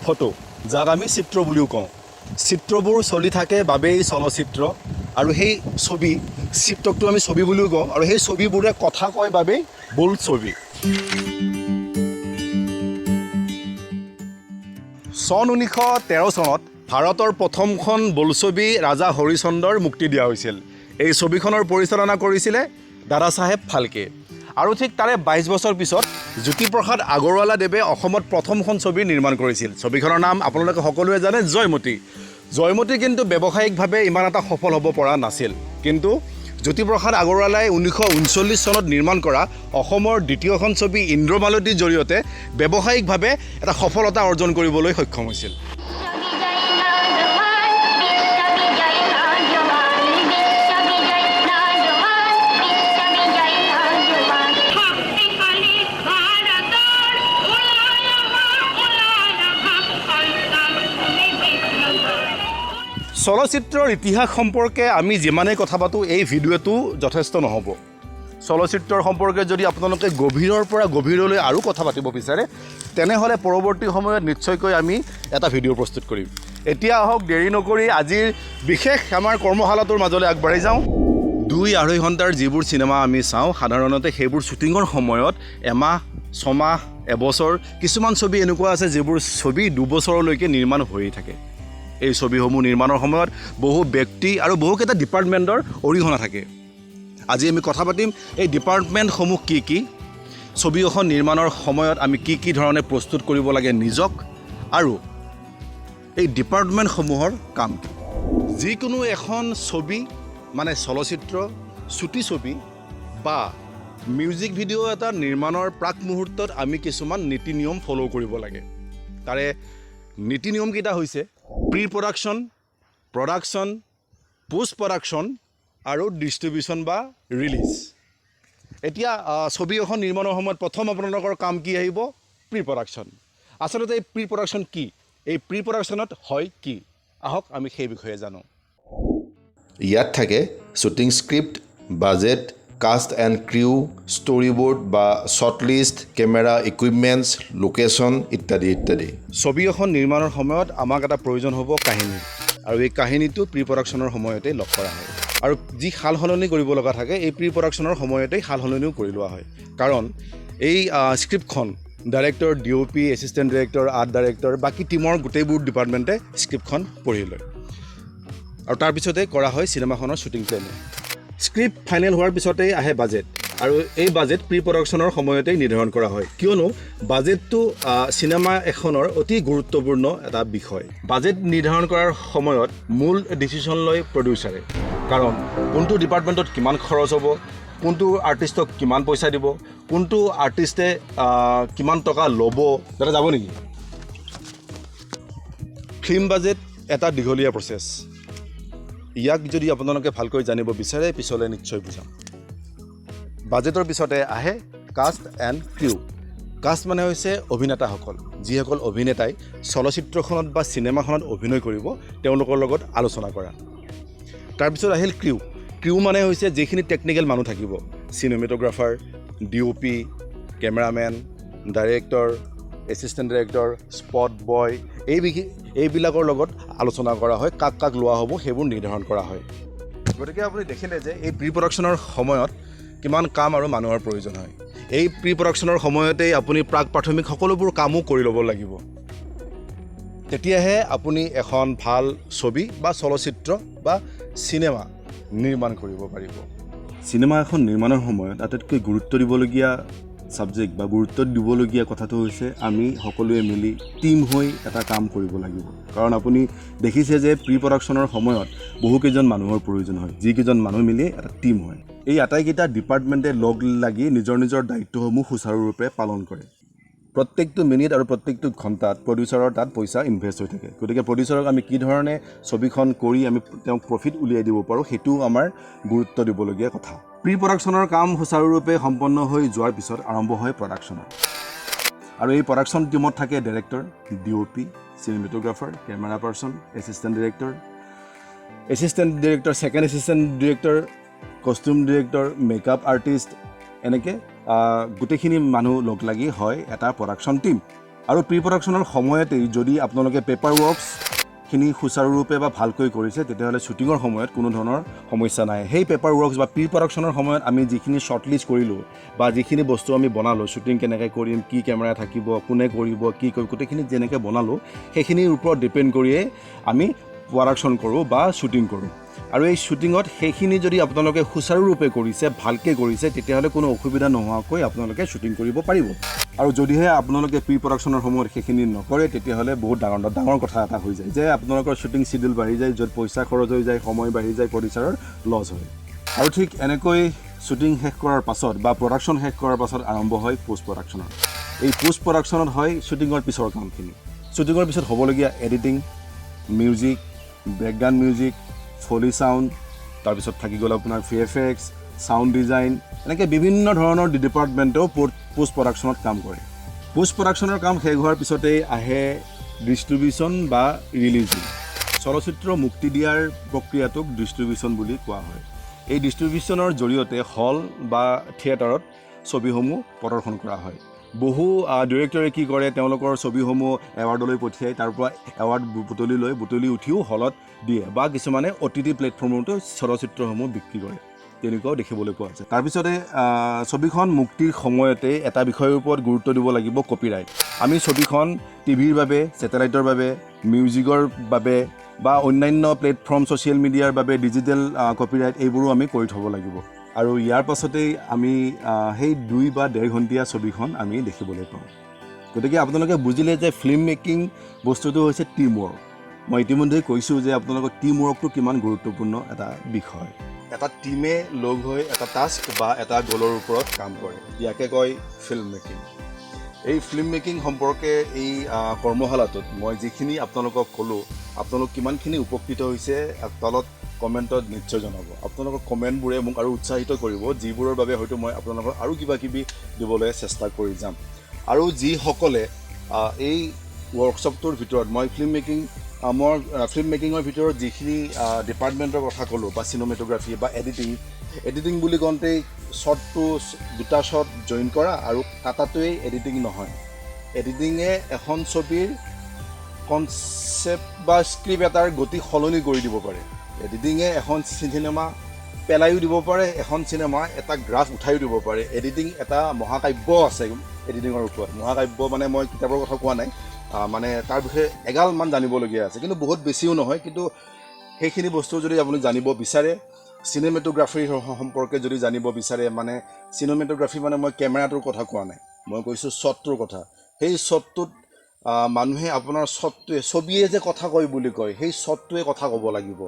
Photo যাক আমি চিত্ৰ বুলিও কওঁ চিত্ৰবোৰ চলি থাকে বাবেই চলচ্চিত্ৰ আৰু সেই ছবি চিত্ৰকটো আমি ছবি বুলিও কওঁ আৰু সেই ছবিবোৰে কথা কয় বাবেই বোলছবি চন 1913 চনত ভাৰতৰ প্ৰথমখন বোলছবি ৰাজা হৰিচন্দ্ৰৰ মুক্তি দিয়া হৈছিল এই ছবিখনৰ পৰিচালনা কৰিছিলে দাদা চাহেব ফাল্কে আৰু ঠিক তাৰে 22 বছৰ পিছত জ্যোতিপ্ৰসাদ আগৰৱালাদেৱে অসমত প্ৰথমখন ছবি নিৰ্মাণ কৰিছিল ছবিখনৰ নাম আপোনালোকে সকলোৱে জানে জয়মতী কিন্তু ব্যৱসায়িকভাৱে ইমান এটা সফল হ'ব পৰা নাছিল কিন্তু জ্যোতিপ্ৰসাদ আগৰৱালাই 1939 চনত নিৰ্মাণ কৰা অসমৰ দ্বিতীয়খন ছবি ইন্দ্ৰমালতীৰ জৰিয়তে ব্যৱসায়িকভাৱে এটা সফলতা অৰ্জন কৰিবলৈ সক্ষম হৈছিল চলচ্চিত্ৰৰ ইতিহাস সম্পৰ্কে আমি যিমানেই কথা পাতোঁ এই ভিডিঅ'টো যথেষ্ট নহ'ব চলচ্চিত্ৰৰ সম্পৰ্কে যদি আপোনালোকে গভীৰৰ পৰা গভীৰলৈ আৰু কথা পাতিব বিচাৰে তেনেহ'লে পৰৱৰ্তী সময়ত নিশ্চয়কৈ আমি এটা ভিডিঅ' প্ৰস্তুত কৰিম এতিয়া আহক দেৰি নকৰি আজিৰ বিশেষ আমাৰ কৰ্মশালাটোৰ মাজলৈ আগবাঢ়ি যাওঁ 2-2.5 ঘণ্টাৰ যিবোৰ চিনেমা আমি চাওঁ সাধাৰণতে সেইবোৰ শ্বুটিঙৰ সময়ত এমাহ 6 মাহ এবছৰ কিছুমান ছবি এনেকুৱা আছে যিবোৰ ছবি 2 বছৰলৈকে নিৰ্মাণ হৈয়ে থাকে এই ছবিসমূহ নিৰ্মাণৰ সময়ত বহু ব্যক্তি আৰু বহুকেইটা ডিপাৰ্টমেণ্টৰ অৰিহণা থাকে আজি আমি কথা পাতিম এই ডিপাৰ্টমেণ্টসমূহ কি ছবি এখন নিৰ্মাণৰ সময়ত আমি কি ধৰণে প্ৰস্তুত কৰিব লাগে নিজক আৰু এই ডিপাৰ্টমেণ্টসমূহৰ কাম যিকোনো এখন ছবি মানে চলচ্চিত্ৰ চুটি ছবি বা মিউজিক ভিডিঅ' এটা নিৰ্মাণৰ প্ৰাক মুহূৰ্তত আমি কিছুমান নীতি নিয়ম ফ'ল' কৰিব লাগে তাৰে নীতি নিয়মকেইটা হৈছে pre production production post production আৰু ডিষ্ট্ৰিবিউশ্যন বা ৰিলিজ এতিয়া ছবি এখন নিৰ্মাণৰ সময়ত প্ৰথম আপোনালোকৰ কাম কি আহিব প্ৰি প্ৰডাকশ্যন আচলতে এই প্ৰি প্ৰডাকশ্যন কি এই প্ৰি প্ৰডাকশ্যনত হয় কি আহক আমি সেই বিষয়ে জানো ইয়াত থাকে shooting script budget cast and crew storyboard বা shot list camera equipments location ইত্যাদি ছবি এখন নিৰ্মাণৰ সময়ত আমাক এটা প্ৰয়োজন হ'ব কাহিনী আৰু এই কাহিনীটো প্ৰি প্ৰডাকশ্যনৰ সময়তেই লগ কৰা হয় আৰু যি সাল সলনি কৰিব লগা থাকে এই প্ৰি প্ৰডাকশ্যনৰ সময়তেই সাল সলনিও কৰি লোৱা হয় কাৰণ এই স্ক্ৰিপ্টখন director DOP assistant director art director বাকী টীমৰ গোটেইবোৰ ডিপাৰ্টমেণ্টে স্ক্ৰিপ্টখন পঢ়ি লয় আৰু তাৰপিছতে কৰা হয় চিনেমাখনৰ শ্বুটিং প্লেনিং স্ক্ৰিপ্ট ফাইনেল হোৱাৰ পিছতেই আহে বাজেট আৰু এই বাজেট প্ৰি প্ৰডাকশ্যনৰ সময়তেই নিৰ্ধাৰণ কৰা হয় কিয়নো বাজেটটো চিনেমা এখনৰ অতি গুৰুত্বপূৰ্ণ এটা বিষয় বাজেট নিৰ্ধাৰণ কৰাৰ সময়ত মূল ডিচিশ্যন লয় প্ৰডিউচাৰে কাৰণ কোনটো ডিপাৰ্টমেণ্টত কিমান খৰচ হ'ব কোনটো আৰ্টিষ্টক কিমান পইচা দিব কোনটো আৰ্টিষ্টে কিমান টকা ল'ব দাদা যাব নেকি ফিল্ম বাজেট এটা দীঘলীয়া প্ৰচেছ ইয়াক যদি আপোনালোকে ভালকৈ জানিব বিচাৰে পিছলৈ নিশ্চয় বুজাম বাজেটৰ পিছতে আহে কাষ্ট এণ্ড ক্ৰিউ কাষ্ট মানে হৈছে অভিনেতাসকল যিসকল অভিনেতাই চলচ্চিত্ৰখনত বা চিনেমাখনত অভিনয় কৰিব তেওঁলোকৰ লগত আলোচনা কৰা তাৰপিছত আহিল ক্ৰিউ মানে হৈছে যিখিনি টেকনিকেল মানুহ থাকিব cinematographer DOP cameraman director assistant director spot boy এইবিলাকৰ লগত আলোচনা কৰা হয় কাক লোৱা হ'ব সেইবোৰ নিৰ্ধাৰণ কৰা হয় গতিকে আপুনি দেখিলে যে এই প্ৰি প্ৰডাকশ্যনৰ সময়ত কিমান কাম আৰু মানুহৰ প্ৰয়োজন হয় এই প্ৰি প্ৰডাকশ্যনৰ সময়তেই আপুনি প্ৰাক প্ৰাথমিক সকলোবোৰ কামো কৰি ল'ব লাগিব তেতিয়াহে আপুনি এখন ভাল ছবি বা চলচ্চিত্ৰ বা চিনেমা নিৰ্মাণ কৰিব পাৰিব চিনেমা এখন নিৰ্মাণৰ সময়ত আটাইতকৈ গুৰুত্ব দিবলগীয়া ছাবজেক্ট বা গুৰুত্ব দিবলগীয়া কথাটো হৈছে আমি সকলোৱে মিলি টিম হৈ এটা কাম কৰিব লাগিব কাৰণ আপুনি দেখিছে যে প্ৰি প্ৰডাকশ্যনৰ সময়ত বহুকেইজন মানুহৰ প্ৰয়োজন হয় যিকেইজন মানুহ মিলি এটা টিম হয় এই আটাইকেইটা ডিপাৰ্টমেণ্টে লগ লাগি নিজৰ দায়িত্বসমূহ সুচাৰুৰূপে পালন কৰে প্ৰত্যেকটো মিনিট আৰু প্ৰত্যেকটো ঘণ্টাত প্ৰডিউচাৰৰ তাত পইচা ইনভেষ্ট হৈ থাকে গতিকে প্ৰডিউচাৰক আমি কি ধৰণে ছবিখন কৰি আমি তেওঁক প্ৰফিট উলিয়াই দিব পাৰোঁ সেইটো আমাৰ গুৰুত্ব দিবলগীয়া কথা প্ৰি প্ৰডাকশ্যনৰ কাম সুচাৰুৰূপে সম্পন্ন হৈ যোৱাৰ পিছত আৰম্ভ হয় প্ৰডাকশ্যনৰ আৰু এই প্ৰডাকশ্যন টিমত থাকে director DOP cinematographer camera person assistant director second assistant director costume director makeup artist এনেকৈ গোটেইখিনি মানুহ লগ লাগি হয় এটা প্ৰডাকশ্যন টিম আৰু প্ৰি প্ৰডাকশ্যনৰ সময়তেই যদি আপোনালোকে পেপাৰ ৱৰ্কছখিনি সুচাৰুৰূপে বা ভালকৈ কৰিছে তেতিয়াহ'লে শ্বুটিঙৰ সময়ত কোনো ধৰণৰ সমস্যা নাই। সেই পেপাৰ ৱৰ্কছ বা প্ৰি প্ৰডাকশ্যনৰ সময়ত আমি যিখিনি শ্বৰ্ট লিষ্ট কৰিলোঁ বা যিখিনি বস্তু আমি বনালোঁ, শ্বুটিং কেনেকৈ কৰিম, কি কেমেৰা থাকিব, কোনে কৰিব, কি কৰিব, গোটেইখিনি যেনেকৈ বনালোঁ সেইখিনিৰ ওপৰত ডিপেণ্ড কৰিয়ে আমি প্ৰডাকশ্যন কৰোঁ বা শ্বুটিং কৰোঁ। আৰু এই শ্বুটিঙত সেইখিনি যদি আপোনালোকে সুচাৰুৰূপে কৰিছে, ভালকৈ কৰিছে, তেতিয়াহ'লে কোনো অসুবিধা নোহোৱাকৈ আপোনালোকে শ্বুটিং কৰিব পাৰিব। আৰু যদিহে আপোনালোকে প্ৰি প্ৰডাকশ্যনৰ সময়ত সেইখিনি নকৰে তেতিয়াহ'লে বহুত ডাঙৰ কথা এটা হৈ যায় যে আপোনালোকৰ শ্বুটিং চিডিউল বাঢ়ি যায়, য'ত পইচা খৰচ হৈ যায়, সময় বাঢ়ি যায়, প্ৰডিউচাৰৰ লছ হয়। আৰু ঠিক এনেকৈ শ্বুটিং শেষ কৰাৰ পাছত বা প্ৰডাকশ্যন শেষ কৰাৰ পাছত আৰম্ভ হয় পোষ্ট প্ৰডাকশ্যনৰ। এই পোষ্ট প্ৰডাকশ্যনত হয় শ্বুটিঙৰ পিছৰ কামখিনি। শ্বুটিঙৰ পিছত হ'বলগীয়া এডিটিং, মিউজিক, বেকগ্ৰাউণ্ড মিউজিক, ফলি চাউণ্ড, তাৰপিছত থাকি গ'ল আপোনাৰ VFX, চাউণ্ড ডিজাইন, এনেকৈ বিভিন্ন ধৰণৰ ডিপাৰ্টমেণ্টেও পোষ্ট প্ৰডাকশ্যনত কাম কৰে। পোষ্ট প্ৰডাকশ্যনৰ কাম শেষ হোৱাৰ পিছতেই আহে ডিষ্ট্ৰিবিউশ্যন বা ৰিলিজিং। চলচ্চিত্ৰ মুক্তি দিয়াৰ প্ৰক্ৰিয়াটোক ডিষ্ট্ৰিবিউশ্যন বুলি কোৱা হয়। এই ডিষ্ট্ৰিবিউশ্যনৰ জৰিয়তে হল বা থিয়েটাৰত ছবিসমূহ প্ৰদৰ্শন কৰা হয়। বহু ডিৰেক্টৰে কি কৰে, তেওঁলোকৰ ছবিসমূহ এৱাৰ্ডলৈ পঠিয়াই, তাৰ পৰা এৱাৰ্ড বুটলি উঠিও হলত দিয়ে বা কিছুমানে OTT প্লেটফৰ্মতো চলচ্চিত্ৰসমূহ বিক্ৰী কৰে, তেনেকুৱাও দেখিবলৈ পোৱা যায়। তাৰপিছতে ছবিখন মুক্তিৰ সময়তে এটা বিষয়ৰ ওপৰত গুৰুত্ব দিব লাগিব, কপিৰাইট। আমি ছবিখন টিভিৰ বাবে, ছেটেলাইটৰ বাবে, মিউজিকৰ বাবে বা অন্যান্য প্লেটফৰ্ম ছ'চিয়েল মিডিয়াৰ বাবে ডিজিটেল কপিৰাইট এইবোৰো আমি কৰি থ'ব লাগিব। আৰু ইয়াৰ পাছতেই আমি সেই 2 বা 1.5 ঘণ্টীয়া ছবিখন আমি দেখিবলৈ পাওঁ। গতিকে আপোনালোকে বুজিলে যে ফিল্ম মেকিং বস্তুটো হৈছে টিম ৱৰ্ক। মই ইতিমধ্যেই কৈছোঁ যে আপোনালোকৰ টিম ৱৰ্কটো কিমান গুৰুত্বপূৰ্ণ এটা বিষয়। এটা টিমে লগ হৈ এটা টাস্ক বা এটা গ'লৰ ওপৰত কাম কৰে, ইয়াকে কয় ফিল্ম মেকিং। এই ফিল্ম মেকিং সম্পৰ্কে এই কৰ্মশালাটোত মই যিখিনি আপোনালোকক ক'লোঁ, আপোনালোক কিমানখিনি উপকৃত হৈছে তলত কমেণ্টত নিশ্চয় জনাব। আপোনালোকৰ কমেণ্টবোৰে মোক আৰু উৎসাহিত কৰিব, যিবোৰৰ বাবে হয়তো মই আপোনালোকক আৰু কিবাকিবি দিবলৈ চেষ্টা কৰি যাম। আৰু যিসকলে এই ৱৰ্কশ্বপটোৰ ভিতৰত মই ফিল্ম মেকিঙৰ ভিতৰত যিখিনি ডিপাৰ্টমেণ্টৰ কথা ক'লোঁ বা চিনেমেটোগ্ৰাফী বা এডিটিং বুলি কওঁতেই শ্বটটো 2টা শ্বট জইন কৰা আৰু কাটাটোৱেই এডিটিং নহয়। এডিটিঙে এখন ছবিৰ কনচেপ্ট বা স্ক্ৰিপ্ট এটাৰ গতি সলনি কৰি দিব পাৰে। এডিটিঙে এখন চিনেমা পেলাইও দিব পাৰে, এখন চিনেমা এটা গ্ৰাফ উঠাইও দিব পাৰে। এডিটিং এটা মহাকাব্য আছে এডিটিঙৰ ওপৰত। মহাকাব্য মানে মই কিতাপৰ কথা কোৱা নাই, মানে তাৰ বিষয়ে এগালমান জানিবলগীয়া আছে, কিন্তু বহুত বেছিও নহয়। কিন্তু সেইখিনি বস্তু যদি আপুনি জানিব বিচাৰে, চিনেমেটোগ্ৰাফীৰ সম্পৰ্কে যদি জানিব বিচাৰে, মানে চিনেমেটোগ্ৰাফী মানে মই কেমেৰাটোৰ কথা কোৱা নাই, মই কৈছোঁ শ্বটটোৰ কথা। সেই শ্বটটোত মানুহে আপোনাৰ ছবিয়ে যে কথা কয় বুলি কয়, সেই শ্বটটোৱে কথা ক'ব লাগিব।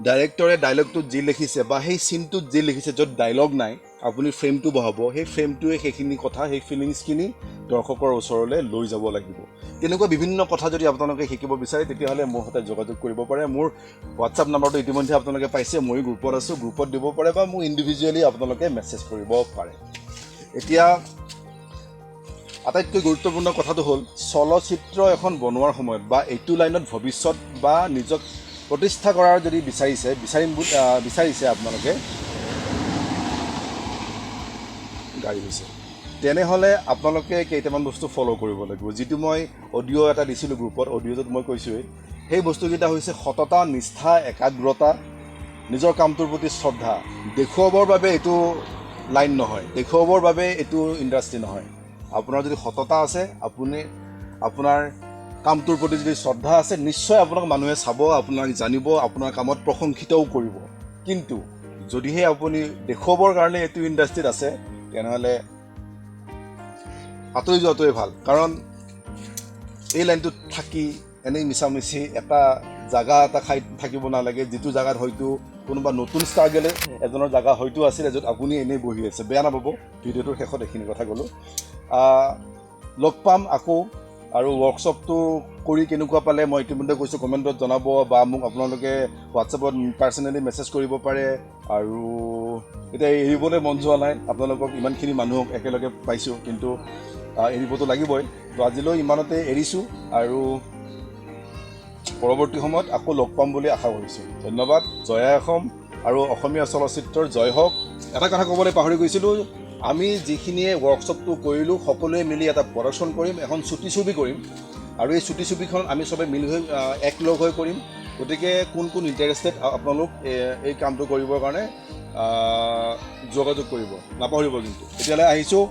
ডাইৰেক্টৰে ডাইলগটোত যি লিখিছে বা সেই চিনটোত যি লিখিছে, য'ত ডাইলগ নাই, আপুনি ফ্ৰেমটো বহাব, সেই ফ্ৰেমটোৱে সেইখিনি কথা, সেই ফিলিংছখিনি দৰ্শকৰ ওচৰলৈ লৈ যাব লাগিব। তেনেকুৱা বিভিন্ন কথা যদি আপোনালোকে শিকিব বিচাৰে তেতিয়াহ'লে মোৰ সৈতে যোগাযোগ কৰিব পাৰে। মোৰ হোৱাটছআপ নাম্বাৰটো ইতিমধ্যে আপোনালোকে পাইছে, ময়ো গ্ৰুপত আছোঁ, গ্ৰুপত দিব পাৰে বা মোক ইণ্ডিভিজুৱেলি আপোনালোকে মেছেজ কৰিব পাৰে। এতিয়া আটাইতকৈ গুৰুত্বপূৰ্ণ কথাটো হ'ল, চলচ্চিত্ৰ এখন বনোৱাৰ সময়ত বা এইটো লাইনত ভৱিষ্যত বা নিজক প্ৰতিষ্ঠা কৰাৰ যদি বিচাৰিছে আপোনালোকে, গাড়ী হৈছে, তেনেহ'লে আপোনালোকে কেইটামান বস্তু ফ'ল' কৰিব লাগিব। যিটো মই অডিঅ' এটা দিছিলোঁ গ্ৰুপত, অডিঅ'টোত মই কৈছোঁৱেই, সেই বস্তুকেইটা হৈছে সততা, নিষ্ঠা, একাগ্ৰতা, নিজৰ কামটোৰ প্ৰতি শ্ৰদ্ধা। দেখুৱাবৰ বাবে এইটো লাইন নহয়, দেখুৱাবৰ বাবে এইটো ইণ্ডাষ্ট্ৰি নহয়। আপোনাৰ যদি সততা আছে, আপুনি আপোনাৰ কামটোৰ প্ৰতি যদি শ্ৰদ্ধা আছে, নিশ্চয় আপোনাক মানুহে চাব, আপোনাক জানিব, আপোনাৰ কামত প্ৰশংসিতও কৰিব। কিন্তু যদিহে আপুনি দেখুৱাবৰ কাৰণে এইটো ইণ্ডাষ্ট্ৰিত আছে, তেনেহ'লে আঁতৰি যোৱাটোৱে ভাল। কাৰণ এই লাইনটোত থাকি এনেই মিছামিছি এটা জাগা এটা খাই থাকিব নালাগে, যিটো জাগাত হয়তো কোনোবা নতুন ষ্টাৰ গ'লে এজনৰ জাগা হয়তো আছিলে য'ত আপুনি এনেই বহি আছে। বেয়া নাপাব, ভিডিঅ'টোৰ শেষত এইখিনি কথা ক'লোঁ। লগ পাম আকৌ, আৰু ৱৰ্কশ্বপটো কৰি কেনেকুৱা পালে মই ইতিমধ্যে কৈছোঁ, কমেণ্টত জনাব বা মোক আপোনালোকে হোৱাটছএপত পাৰ্চনেলি মেছেজ কৰিব পাৰে। আৰু এতিয়া এৰিবলৈ মন যোৱা নাই, আপোনালোকক ইমানখিনি মানুহক একেলগে পাইছোঁ, কিন্তু এৰিবতো লাগিবই। তো আজিলৈ ইমানতে এৰিছোঁ, আৰু পৰৱৰ্তী সময়ত আকৌ লগ পাম বুলি আশা কৰিছোঁ। ধন্যবাদ। জয় আই অসম আৰু অসমীয়া চলচ্চিত্ৰৰ জয় হওক। এটা কথা ক'বলৈ পাহৰি গৈছিলোঁ, আমি যিখিনিয়ে ৱৰ্কশ্বপটো কৰিলোঁ সকলোৱে মিলি এটা প্ৰডাকশ্যন কৰিম, এখন চুটি ছবি কৰিম আৰু এই চুটি ছবিখন আমি চবে মিলি হৈ একলগ হৈ কৰিম। গতিকে কোন কোন ইণ্টাৰেষ্টেড আপোনালোক এই কামটো কৰিবৰ কাৰণে যোগাযোগ কৰিব নাপাহৰিব। কিন্তু এতিয়ালৈ আহিছোঁ।